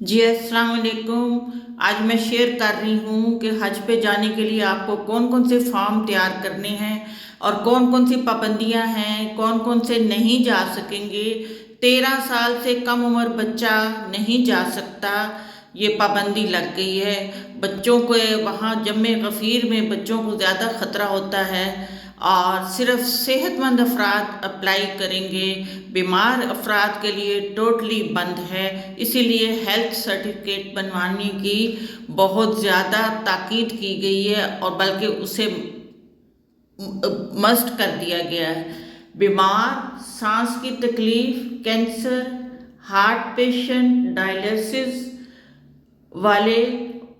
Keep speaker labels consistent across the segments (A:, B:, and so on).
A: जी अस्सलाम वालेकुम। आज मैं शेयर कर रही हूँ कि हज पे जाने के लिए आपको कौन कौन से फॉर्म तैयार करने हैं और कौन कौन सी पाबंदियाँ हैं, कौन कौन से नहीं जा सकेंगे। 13 साल से कम उम्र बच्चा नहीं जा सकता, ये पाबंदी लग गई है। बच्चों को वहाँ जम्मे गफ़ीर में बच्चों को ज़्यादा ख़तरा होता है और सिर्फ सेहतमंद अफराद अप्लाई करेंगे, बीमार अफराद के लिए टोटली बंद है। इसीलिए हेल्थ सर्टिफिकेट बनवाने की बहुत ज़्यादा ताकीद की गई है और बल्कि उसे मस्ट कर दिया गया है। बीमार, सांस की तकलीफ, कैंसर, हार्ट पेशेंट, डायलिसिस वाले,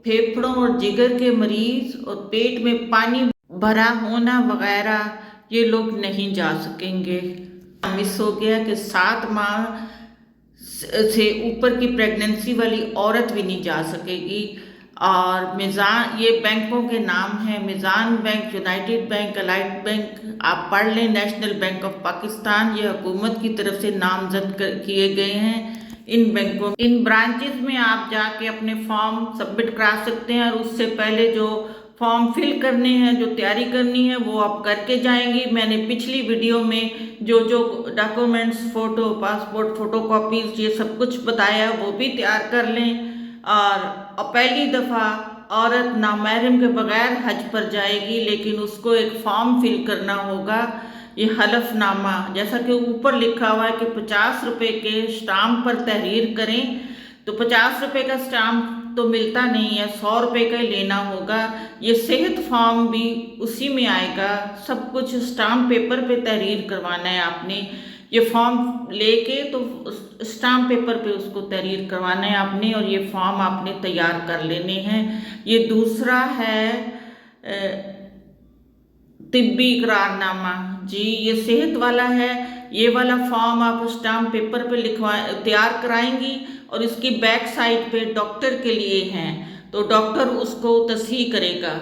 A: फेफड़ों और जिगर के मरीज और पेट में पानी भरा होना वगैरह, ये लोग नहीं जा सकेंगे। मिस हो गया कि 7 माह से ऊपर की प्रेगनेंसी वाली औरत भी नहीं जा सकेगी। और मिज़ान, ये बैंकों के नाम हैं: Meezan bank, United bank, allied bank. आप पढ़ लें, नेशनल बैंक ऑफ पाकिस्तान, ये हुकूमत की तरफ से नामजद किए गए हैं। इन बैंकों, इन ब्रांचेस में आप जाके अपने फॉर्म सबमिट करा सकते हैं और उससे पहले जो फॉर्म फिल करने हैं, जो तैयारी करनी है, वो आप करके जाएंगी। मैंने पिछली वीडियो में जो जो documents, photo, passport photo copies, ये सब कुछ बताया, वो भी तैयार कर लें। और पहली दफ़ा औरत नामहरम के बगैर हज पर जाएगी, लेकिन उसको एक फॉर्म फिल करना होगा, ये हलफनामा, जैसा कि ऊपर लिखा हुआ है कि 50 रुपये के स्टाम्प पर तहरीर करें। तो 50 रुपये का स्टाम्प तो मिलता नहीं है, 100 रुपये का ही लेना होगा। ये सेहत फॉर्म भी उसी में आएगा। सब कुछ स्टाम्प पेपर पे तहरीर करवाना है आपने। ये फॉर्म लेके तो स्टाम्प पेपर पे उसको तहरीर करवाना है आपने और ये फॉर्म आपने तैयार कर लेने हैं। ये दूसरा है तिब्बी इकरारनामा। जी, ये सेहत वाला है। ये वाला फॉर्म आप स्टाम्प पेपर पे तैयार कराएंगी और इसकी बैक साइड पे डॉक्टर के लिए हैं, तो डॉक्टर उसको तस्हीह करेगा।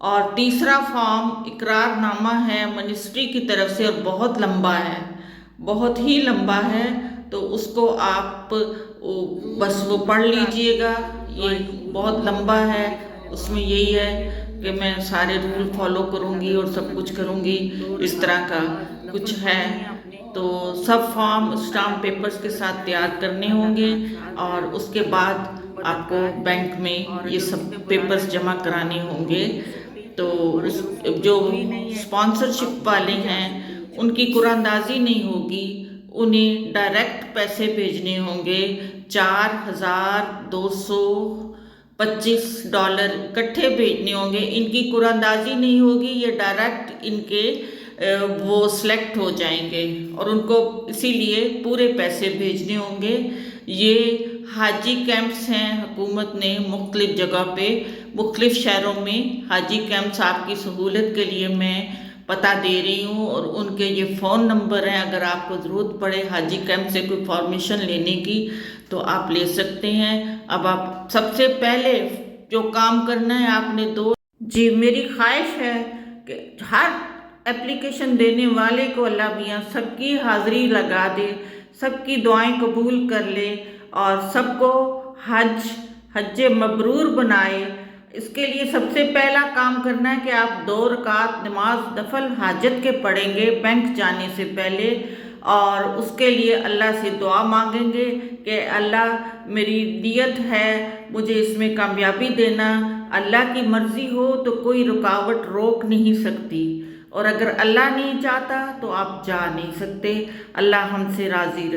A: और तीसरा फॉर्म इकरारनामा है मिनिस्ट्री की तरफ से और बहुत लंबा है, बहुत ही लंबा है, तो उसको आप बस वो पढ़ लीजिएगा। ये बहुत लंबा है, उसमें यही है कि मैं सारे रूल फॉलो करूँगी और सब कुछ करूँगी, इस तरह का कुछ है। तो सब फॉर्म स्टाम्प पेपर्स के साथ तैयार करने होंगे और उसके बाद आपको बैंक में ये सब पेपर्स जमा कराने होंगे। तो जो स्पॉन्सरशिप वाले हैं उनकी कुरानंदाजी नहीं होगी, उन्हें डायरेक्ट पैसे भेजने होंगे। $4,225 इकट्ठे भेजने होंगे। इनकी कुरानंदाजी नहीं होगी, ये डायरेक्ट इनके वो सिलेक्ट हो जाएंगे और उनको इसीलिए पूरे पैसे भेजने होंगे। ये हाजी कैंप्स हैं, हुकूमत ने मुख्तलिफ जगह पे, मुख्तलिफ शहरों में हाजी कैंप्स आपकी सहूलत के लिए मैं पता दे रही हूँ और उनके ये फ़ोन नंबर हैं। अगर आपको ज़रूरत पड़े हाजी कैंप से कोई फॉर्मेशन लेने की तो आप ले सकते हैं। अब आप सबसे पहले जो काम करना है आपने जी, मेरी ख्वाहिश है कि हर एप्लीकेशन देने वाले को अल्लाह मियाँ सबकी हाज़िरी लगा दे, सबकी दुआएं कबूल कर ले और सबको हज मबरूर बनाए। इसके लिए सबसे पहला काम करना है कि आप 2 रकात नमाज नफल हाजत के पढ़ेंगे बैंक जाने से पहले और उसके लिए अल्लाह से दुआ मांगेंगे कि अल्लाह, मेरी नियत है मुझे इसमें कामयाबी देना। अल्लाह की मर्ज़ी हो तो कोई रुकावट रोक नहीं सकती और अगर अल्लाह नहीं चाहता तो आप जा नहीं सकते। अल्लाह हमसे राज़ी रहे।